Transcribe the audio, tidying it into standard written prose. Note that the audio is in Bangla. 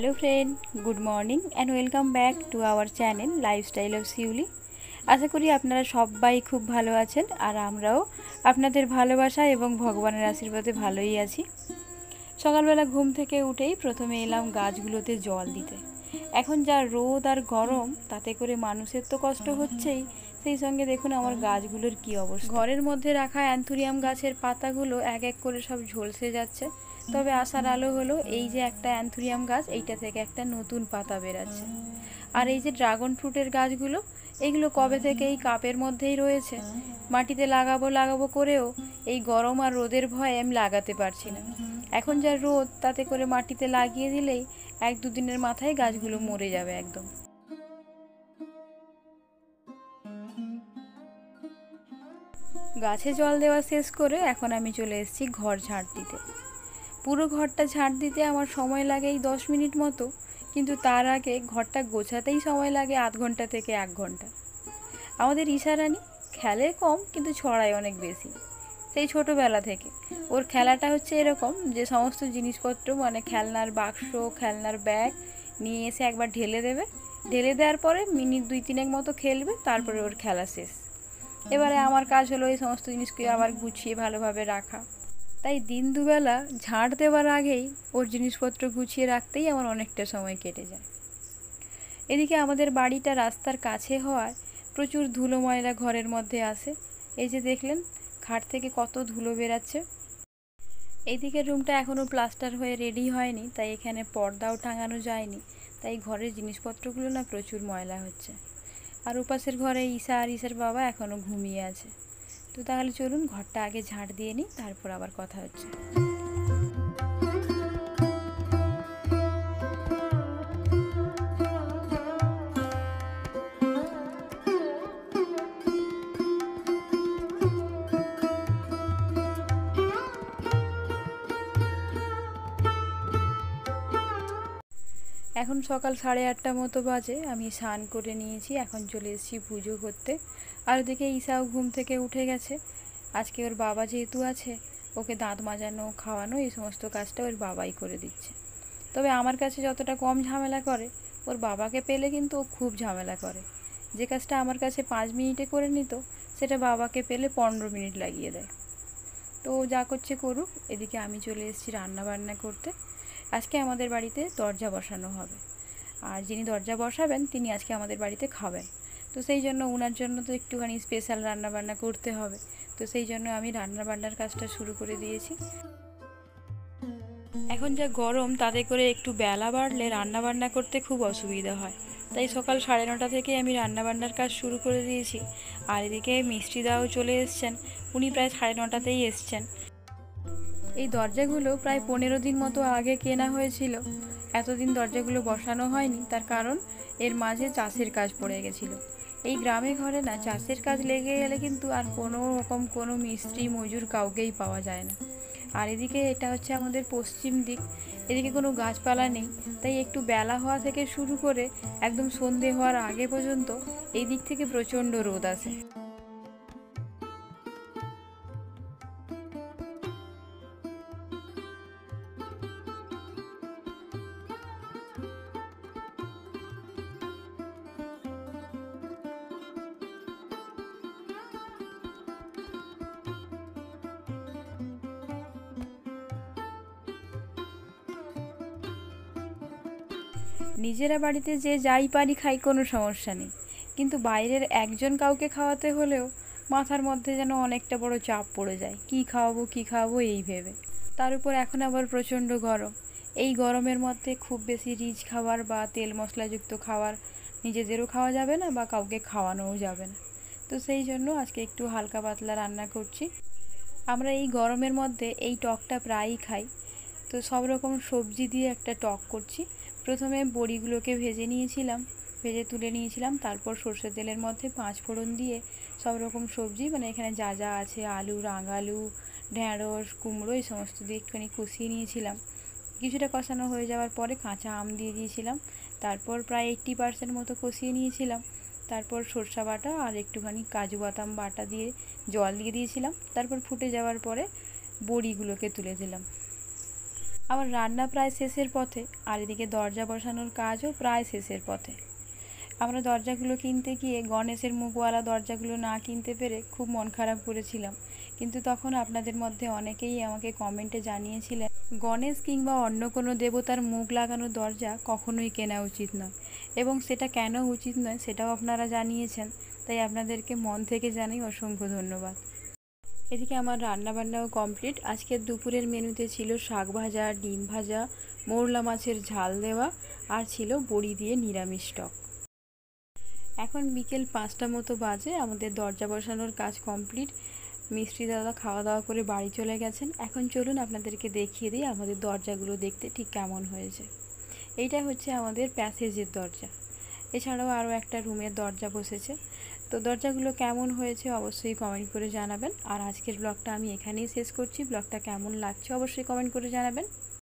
Hello friend, good morning and welcome back to our channel lifestyle of Shiuli. আশা করি আপনারা সবাই খুব ভালো আছেন আর আমরাও আপনাদের ভালোবাসা এবং ভগবানের আশীর্বাদে ভালোই আছি। সকালবেলা ঘুম থেকে উঠেই প্রথমে এলাম গাছগুলোতে জল দিতে। এখন যা রোদ আর গরম, তাতে করে মানুষের তো কষ্ট হচ্ছেই, সেই সঙ্গে দেখুন আমার গাছগুলোর কী অবস্থা। ঘরের মধ্যে রাখা অ্যান্থুরিয়াম গাছের পাতাগুলো এক এক করে সব ঝলসে যাচ্ছে। তবে আশার আলো হলো এই যে একটা অ্যান্থুরিয়াম গাছ, এইটা থেকে একটা নতুন পাতা বেরাচ্ছে। আর এই যে ড্রাগন ফ্রুটের গাছগুলো, এইগুলো কবে থেকে এই কাপের মধ্যেই রয়েছে। মাটিতে লাগাবো করেও এই গরম আর রোদের ভয়ে আমি লাগাতে পারছি না। এখন যা রোদ, তাতে করে মাটিতে লাগিয়ে দিলেই 1-2 দিনের মাথায় গাছগুলো মরে যাবে একদম। গাছে জল দেওয়া শেষ করে এখন আমি চলে এসেছি ঘর ঝাঁট দিতে। পুরো ঘরটা ঝাঁট দিতে আমার সময় লাগে এই 10 মিনিট মতো, কিন্তু তার আগে ঘরটা গোছাতেই সময় লাগে আধ ঘন্টা থেকে 1 ঘন্টা। আমাদের ঈশারানী খেলে কম, কিন্তু ছড়ায় অনেক বেশি। সেই ছোটোবেলা থেকে ওর খেলাটা হচ্ছে এরকম যে সমস্ত জিনিসপত্র মানে খেলনার বাক্স, খেলনার ব্যাগ নিয়ে এসে একবার ঢেলে দেবে। ঢেলে দেওয়ার পরে মিনিট 2-3 মতো খেলবে, তারপরে ওর খেলা শেষ। এবারে আমার কাজ হলো এই সমস্ত জিনিসকে আবার গুছিয়ে ভালোভাবে রাখা। তাই দিন দুবেলা ঝাঁট দেওয়ার আগেই ওর জিনিসপত্র গুছিয়ে রাখতেই আমার অনেকটা সময় কেটে যায়। এদিকে আমাদের বাড়িটা রাস্তার কাছে হওয়ায় প্রচুর ধুলো ময়লা ঘরের মধ্যে আসে। এই যে দেখলেন খাট থেকে কত ধুলো বেরাচ্ছে। এইদিকের রুমটা এখনও প্লাস্টার হয়ে রেডি হয়নি, তাই এখানে পর্দাও টাঙানো যায়নি। তাই ঘরের জিনিসপত্রগুলো না প্রচুর ময়লা হচ্ছে। আর উপাসের ঘরে ঈশা আর ঈশার বাবা এখনও ঘুমিয়ে আছে। তো তাহলে চলুন ঘরটা আগে ঝাঁট দিয়ে নিই, তারপর আবার কথা হচ্ছে। এখন সকাল 8:30 মতো বাজে। আমি স্নান করে নিয়েছি, এখন চলে এসেছি পুজো করতে। আর ওদিকে ঈশাও ঘুম থেকে উঠে গেছে। আজকে ওর বাবা যেহেতু আছে, ওকে দাঁত মাজানো, খাওয়ানো, এই সমস্ত কাজটা ওর বাবাই করে দিচ্ছে। তবে আমার কাছে যতটা কম ঝামেলা করে, ওর বাবাকে পেলে কিন্তু ও খুব ঝামেলা করে। যে কাজটা আমার কাছে 5 মিনিটে করে নিত, সেটা বাবাকে পেলে 15 মিনিট লাগিয়ে দেয়। তো ও যা করছে করুক। এদিকে আমি চলে এসেছি রান্না বান্না করতে। আজকে আমাদের বাড়িতে দরজা বসানো হবে, আর যিনি দরজা বসাবেন তিনি আজকে আমাদের বাড়িতে খাবেন। তো সেই জন্য ওনার জন্য তো একটুখানি স্পেশাল রান্নাবান্না করতে হবে। তো সেই জন্য আমি রান্নাবান্নার কাজটা শুরু করে দিয়েছি। এখন যা গরম, তাতে করে একটু বেলা বাড়লে রান্নাবান্না করতে খুব অসুবিধা হয়। তাই সকাল 9:30 থেকে আমি রান্নাবান্নার কাজ শুরু করে দিয়েছি। আর এদিকে মিষ্টিদাও চলে এসছেন, উনি প্রায় 9:30তেই এসছেন। এই দরজাগুলো প্রায় 15 দিন মতো আগে কেনা হয়েছিল। এতদিন দরজাগুলো বসানো হয়নি, তার কারণ এর মাঝে চাষের কাজ পড়ে গেছিলো। এই গ্রামে ঘরে না চাষের কাজ লেগে গেলে কিন্তু আর কোনো রকম কোনো মিস্ত্রি মজুর কাউকেই পাওয়া যায় না। আর এদিকে এটা হচ্ছে আমাদের পশ্চিম দিক, এদিকে কোনো গাছপালা নেই। তাই একটু বেলা হওয়া থেকে শুরু করে একদম সন্ধে হওয়ার আগে পর্যন্ত এই দিক থেকে প্রচণ্ড রোদ আসে। নিজেরা বাড়িতে যে যাই পারি খাই, কোনো সমস্যা নেই, কিন্তু বাইরের একজন কাউকে খাওয়াতে হলেও মাথার মধ্যে যেন অনেকটা বড় চাপ পড়ে যায়, কি খাওয়াবো এই ভেবে। তার উপর এখন আবার প্রচণ্ড গরম। এই গরমের মধ্যে খুব বেশি রিচ খাবার বা তেল মশলাযুক্ত খাবার নিজেদেরও খাওয়া যাবে না, বা কাউকে খাওয়ানোও যাবে না। তো সেই জন্য আজকে একটু হালকা পাতলা রান্না করছি। আমরা এই গরমের মধ্যে এই টকটা প্রায়ই খাই। তো সব রকম সবজি দিয়ে একটা টক করছি। প্রথমে বড়িগুলোকে ভেজে নিয়েছিলাম, ভেজে তুলে নিয়েছিলাম। তারপর সর্ষের তেলের মধ্যে 5 ফোড়ন দিয়ে সব রকম সবজি, মানে এখানে যা যা আছে আলু, রাঙালু, ঢ্যাঁড়স, কুমড়ো, এই সমস্ত দিয়ে একটুখানি কষিয়ে নিয়েছিলাম। কিছুটা কষানো হয়ে যাওয়ার পরে কাঁচা আম দিয়ে দিয়েছিলাম। তারপর প্রায় 80% মতো কষিয়ে নিয়েছিলাম। তারপর সরষা বাটা আর একটুখানি কাজু বাদাম বাটা দিয়ে জল দিয়ে দিয়েছিলাম। তারপর ফুটে যাওয়ার পরে বড়িগুলোকে তুলে দিলাম। আমার রান্না প্রায় শেষের পথে, আর এদিকে দরজা বসানোর কাজও প্রায় শেষের পথে। আমরা দরজাগুলো কিনতে গিয়ে গণেশের মুখওয়ালা দরজাগুলো না কিনতে পেরে খুব মন খারাপ করেছিলাম, কিন্তু তখন আপনাদের মধ্যে অনেকেই আমাকে কমেন্টে জানিয়েছিলেন গণেশ কিংবা অন্য কোনো দেবতার মুখ লাগানো দরজা কখনোই কেনা উচিত নয়, এবং সেটা কেন উচিত নয় সেটাও আপনারা জানিয়েছেন। তাই আপনাদেরকে মন থেকে জানাই অসংখ্য ধন্যবাদ। এদিকে আমার রান্নাবান্নাও কমপ্লিট। আজকের দুপুরের মেনুতে ছিল শাক ভাজা, ডিম ভাজা, মৌরলা মাছের ঝাল দেওয়া, আর ছিল বড়ি দিয়ে নিরামিষ টক। এখন বিকেল 5টা মতো বাজে, আমাদের দরজা বসানোর কাজ কমপ্লিট। মিস্ত্রি দাদা খাওয়া দাওয়া করে বাড়ি চলে গেছেন। এখন চলুন আপনাদেরকে দেখিয়ে দিই আমাদের দরজাগুলো দেখতে ঠিক কেমন হয়েছে। এইটা হচ্ছে আমাদের প্যাসেজের দরজা। এছাড়াও আরও একটা রুমের দরজা বসেছে। তো দরজাগুলো কেমন হয়েছে অবশ্যই কমেন্ট করে জানাবেন। আর আজকের ব্লগটা আমি এখানেই শেষ করছি। ব্লগটা কেমন লাগছে অবশ্যই কমেন্ট করে জানাবেন।